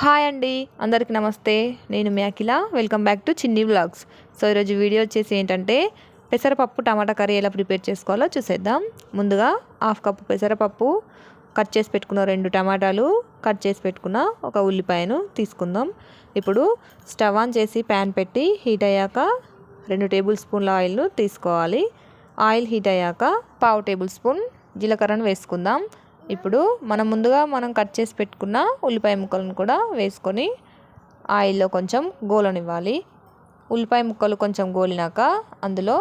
Hi అండి, అందరికీ నమస్తే. నేను మీ అఖిల. వెల్కమ్ బ్యాక్ టు చిన్ని వ్లాగ్స్. సో ఈరోజు వీడియో వచ్చేసి ఏంటంటే పెసరపప్పు టమాటా కర్రీ ఎలా ప్రిపేర్ చేసుకోవాలో చూసేద్దాం. ముందుగా 1/2 కప్పు పెసరపప్పు, కట్ చేసి పెట్టుకున్న 2 టమాటాలు, కట్ చేసి పెట్టుకున్న ఒక ఉల్లిపాయను తీసుకుందాం. ఇప్పుడు స్టవ్ ఆన్ చేసి ప్యాన్ పెట్టి హీట్ అయ్యాక 2 టేబుల్ స్పూన్ల ఆయిల్ను తీసుకోవాలి. ఆయిల్ హీట్ అయ్యాక 1/2 టేబుల్ స్పూన్ జీలకర్రను వేసుకుందాం. ఇప్పుడు మనం కట్ చేసి పెట్టుకున్న ఉల్లిపాయ ముక్కలను కూడా వేసుకొని ఆయిల్లో కొంచెం గోలనివ్వాలి. ఉల్లిపాయ ముక్కలు కొంచెం గోలినాక అందులో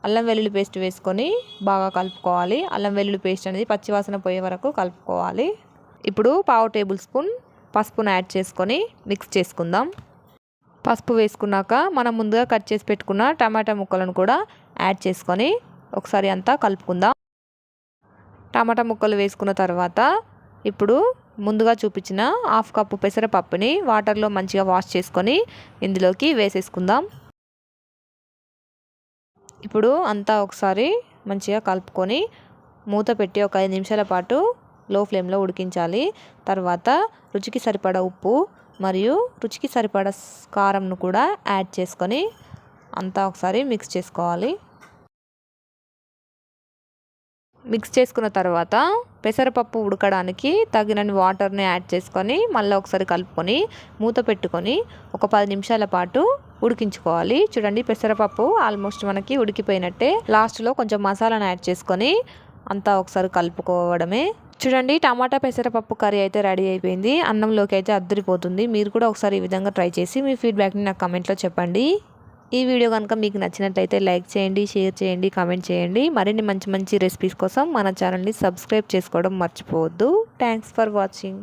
అల్లం వెల్లుల్లి పేస్ట్ వేసుకొని బాగా కలుపుకోవాలి. అల్లం వెల్లుల్లి పేస్ట్ అనేది పచ్చివాసన పోయే వరకు కలుపుకోవాలి. ఇప్పుడు 1/2 టేబుల్ స్పూన్ పసుపును యాడ్ చేసుకొని మిక్స్ చేసుకుందాం. పసుపు వేసుకున్నాక మనం ముందుగా కట్ చేసి పెట్టుకున్న టమాటా ముక్కలను కూడా యాడ్ చేసుకొని ఒకసారి అంతా కలుపుకుందాం. టమాటా ముక్కలు వేసుకున్న తర్వాత ఇప్పుడు ముందుగా చూపించిన 1/2 కప్పు పెసరపప్పుని వాటర్లో మంచిగా వాష్ చేసుకొని ఇందులోకి వేసేసుకుందాం. ఇప్పుడు అంతా ఒకసారి మంచిగా కలుపుకొని మూత పెట్టి ఒక 5 నిమిషాల పాటు లో ఫ్లేమ్లో ఉడికించాలి. తర్వాత రుచికి సరిపడా ఉప్పు మరియు రుచికి సరిపడా కారంను కూడా యాడ్ చేసుకొని అంతా ఒకసారి మిక్స్ చేసుకోవాలి. మిక్స్ చేసుకున్న తర్వాత పెసరపప్పు ఉడకడానికి తగినన్ని వాటర్ని యాడ్ చేసుకొని మళ్ళీ ఒకసారి కలుపుకొని మూత పెట్టుకొని ఒక 10 నిమిషాల పాటు ఉడికించుకోవాలి. చూడండి, పెసరపప్పు ఆల్మోస్ట్ మనకి ఉడికిపోయినట్టే. లాస్ట్లో కొంచెం మసాలాను యాడ్ చేసుకొని అంతా ఒకసారి కలుపుకోవడమే. చూడండి, టమాటా పెసరపప్పు కర్రీ అయితే రెడీ అయిపోయింది. అన్నంలోకి అయితే అద్దరిపోతుంది. మీరు కూడా ఒకసారి ఈ విధంగా ట్రై చేసి మీ ఫీడ్బ్యాక్ని నాకు కమెంట్లో చెప్పండి. ఈ వీడియో కనుక మీకు నచ్చినట్లయితే లైక్ చేయండి, షేర్ చేయండి, కామెంట్ చేయండి. మరిన్ని మంచి మంచి రెసిపీస్ కోసం మన ఛానల్ని సబ్స్క్రైబ్ చేసుకోవడం మర్చిపోవద్దు. Thanks for watching.